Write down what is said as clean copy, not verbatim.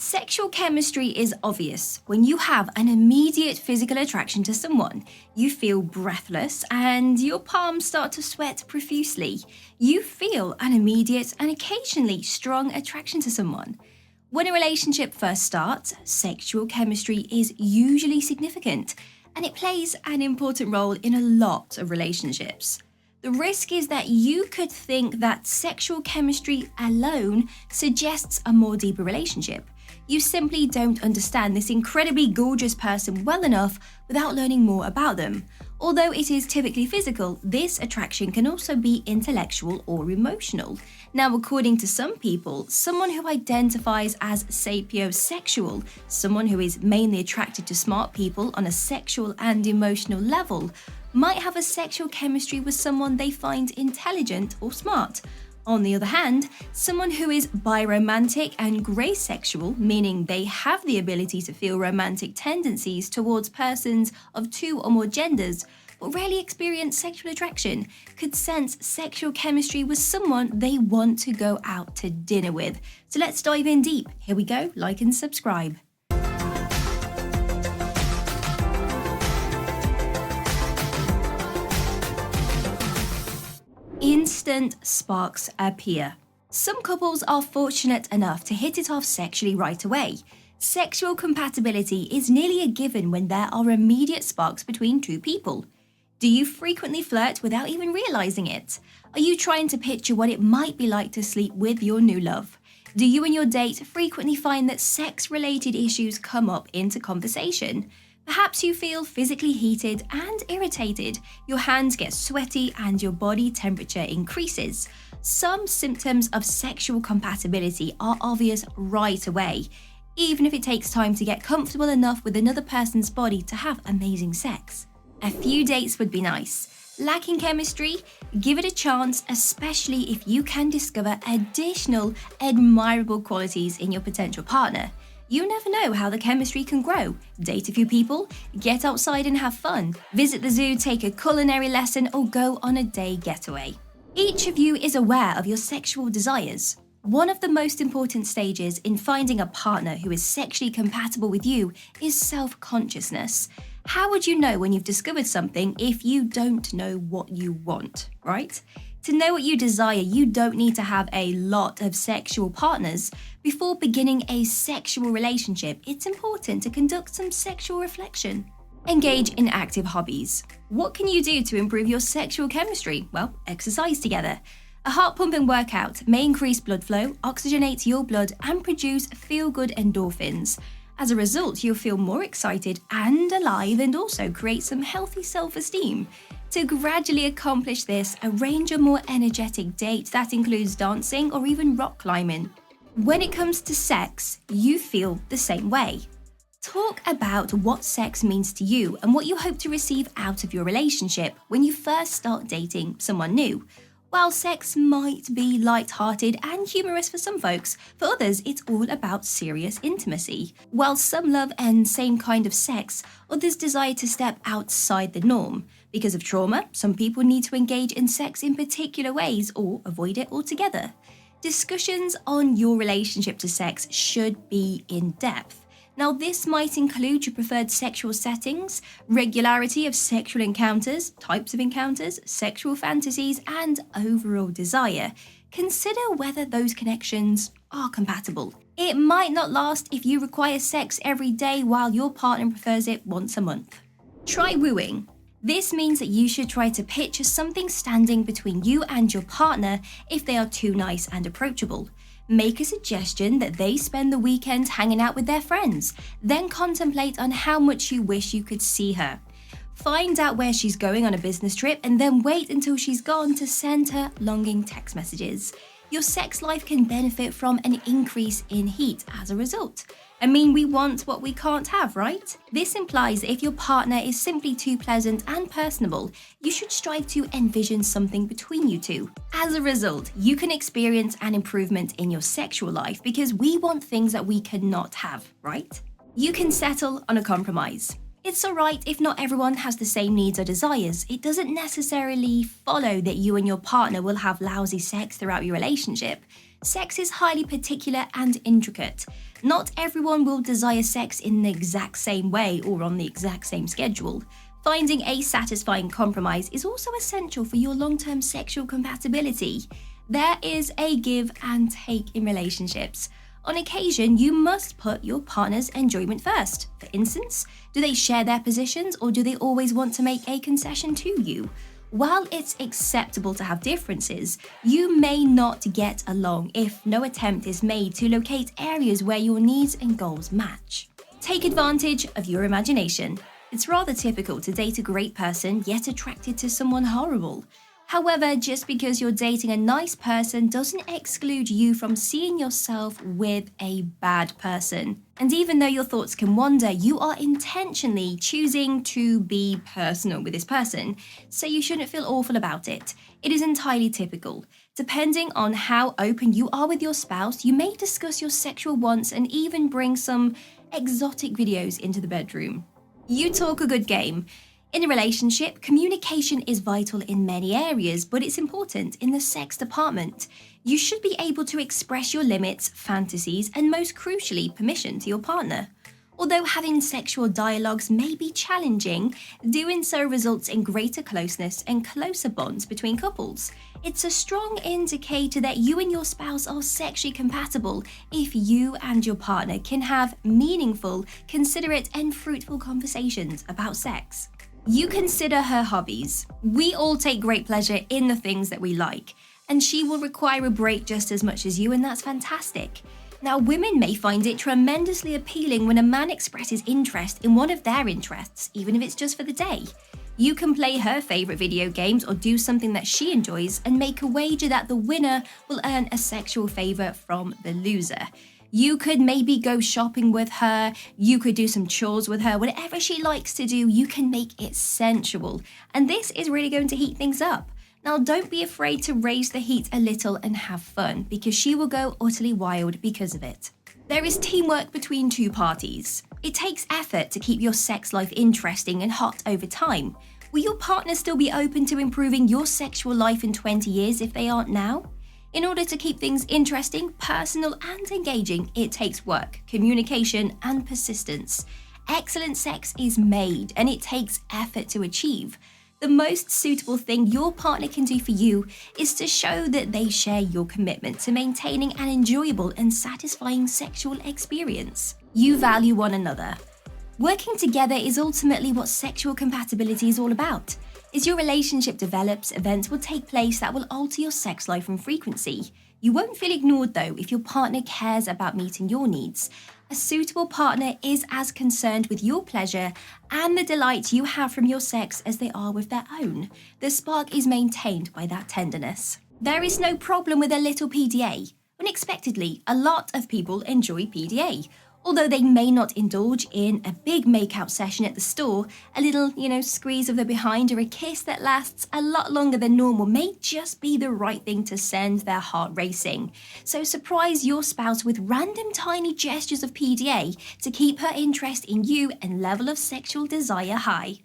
Sexual chemistry is obvious. When you have an immediate physical attraction to someone, you feel breathless and your palms start to sweat profusely. You feel an immediate and occasionally strong attraction to someone. When a relationship first starts, sexual chemistry is usually significant, and it plays an important role in a lot of relationships. The risk is that you could think that sexual chemistry alone suggests a more deeper relationship. You simply don't understand this incredibly gorgeous person well enough without learning more about them. Although it is typically physical, this attraction can also be intellectual or emotional. Now, according to some people, someone who identifies as sapiosexual, someone who is mainly attracted to smart people on a sexual and emotional level, might have a sexual chemistry with someone they find intelligent or smart. On the other hand, someone who is biromantic and greysexual, meaning they have the ability to feel romantic tendencies towards persons of two or more genders, but rarely experience sexual attraction, could sense sexual chemistry with someone they want to go out to dinner with. So let's dive in deep. Here we go, like and subscribe. Instant sparks appear. Some couples are fortunate enough to hit it off sexually right away. Sexual compatibility is nearly a given when there are immediate sparks between two people. Do you frequently flirt without even realizing it? Are you trying to picture what it might be like to sleep with your new love? Do you and your date frequently find that sex-related issues come up into conversation? Perhaps you feel physically heated and irritated, your hands get sweaty and your body temperature increases. Some symptoms of sexual compatibility are obvious right away, even if it takes time to get comfortable enough with another person's body to have amazing sex. A few dates would be nice. Lacking chemistry? Give it a chance, especially if you can discover additional admirable qualities in your potential partner. You never know how the chemistry can grow. Date a few people, get outside and have fun, visit the zoo, take a culinary lesson, or go on a day getaway. Each of you is aware of your sexual desires. One of the most important stages in finding a partner who is sexually compatible with you is self-consciousness. How would you know when you've discovered something if you don't know what you want, right? To know what you desire, you don't need to have a lot of sexual partners. Before beginning a sexual relationship, it's important to conduct some sexual reflection. Engage in active hobbies. What can you do to improve your sexual chemistry? Well, exercise together. A heart-pumping workout may increase blood flow, oxygenate your blood, and produce feel-good endorphins. As a result, you'll feel more excited and alive and also create some healthy self-esteem. To gradually accomplish this, arrange a more energetic date that includes dancing or even rock climbing. When it comes to sex, you feel the same way. Talk about what sex means to you and what you hope to receive out of your relationship when you first start dating someone new. While sex might be light-hearted and humorous for some folks, for others it's all about serious intimacy. While some love and same kind of sex, others desire to step outside the norm. Because of trauma, some people need to engage in sex in particular ways or avoid it altogether. Discussions on your relationship to sex should be in-depth. Now, this might include your preferred sexual settings, regularity of sexual encounters, types of encounters, sexual fantasies, and overall desire. Consider whether those connections are compatible. It might not last if you require sex every day while your partner prefers it once a month. Try wooing. This means that you should try to picture something standing between you and your partner if they are too nice and approachable. Make a suggestion that they spend the weekend hanging out with their friends, then contemplate on how much you wish you could see her. Find out where she's going on a business trip and then wait until she's gone to send her longing text messages. Your sex life can benefit from an increase in heat as a result. I mean, we want what we can't have, right? This implies that if your partner is simply too pleasant and personable, you should strive to envision something between you two. As a result, you can experience an improvement in your sexual life because we want things that we cannot have, right? You can settle on a compromise. It's alright if not everyone has the same needs or desires. It doesn't necessarily follow that you and your partner will have lousy sex throughout your relationship. Sex is highly particular and intricate. Not everyone will desire sex in the exact same way or on the exact same schedule. Finding a satisfying compromise is also essential for your long-term sexual compatibility. There is a give and take in relationships. On occasion, you must put your partner's enjoyment first. For instance, do they share their positions or do they always want to make a concession to you? While it's acceptable to have differences, you may not get along if no attempt is made to locate areas where your needs and goals match. Take advantage of your imagination. It's rather typical to date a great person yet attracted to someone horrible. However, just because you're dating a nice person doesn't exclude you from seeing yourself with a bad person. And even though your thoughts can wander, you are intentionally choosing to be personal with this person, so you shouldn't feel awful about it. It is entirely typical. Depending on how open you are with your spouse, you may discuss your sexual wants and even bring some exotic videos into the bedroom. You talk a good game. In a relationship, communication is vital in many areas, but it's important in the sex department. You should be able to express your limits, fantasies, and most crucially, permission to your partner. Although having sexual dialogues may be challenging, doing so results in greater closeness and closer bonds between couples. It's a strong indicator that you and your spouse are sexually compatible if you and your partner can have meaningful, considerate, and fruitful conversations about sex. You consider her hobbies. We all take great pleasure in the things that we like, and she will require a break just as much as you, and that's fantastic. Now, women may find it tremendously appealing when a man expresses interest in one of their interests, even if it's just for the day. You can play her favorite video games or do something that she enjoys and make a wager that the winner will earn a sexual favor from the loser. You could maybe go shopping with her, you could do some chores with her, whatever she likes to do, you can make it sensual. And this is really going to heat things up. Now, don't be afraid to raise the heat a little and have fun, because she will go utterly wild because of it. There is teamwork between two parties. It takes effort to keep your sex life interesting and hot over time. Will your partner still be open to improving your sexual life in 20 years if they aren't now? In order to keep things interesting, personal, and engaging, it takes work, communication, and persistence. Excellent sex is made, and it takes effort to achieve. The most suitable thing your partner can do for you is to show that they share your commitment to maintaining an enjoyable and satisfying sexual experience. You value one another. Working together is ultimately what sexual compatibility is all about. As your relationship develops, events will take place that will alter your sex life and frequency. You won't feel ignored though if your partner cares about meeting your needs. A suitable partner is as concerned with your pleasure and the delight you have from your sex as they are with their own. The spark is maintained by that tenderness. There is no problem with a little PDA. Unexpectedly, a lot of people enjoy PDA. Although they may not indulge in a big makeout session at the store, a little, squeeze of the behind or a kiss that lasts a lot longer than normal may just be the right thing to send their heart racing. So surprise your spouse with random tiny gestures of PDA to keep her interest in you and level of sexual desire high.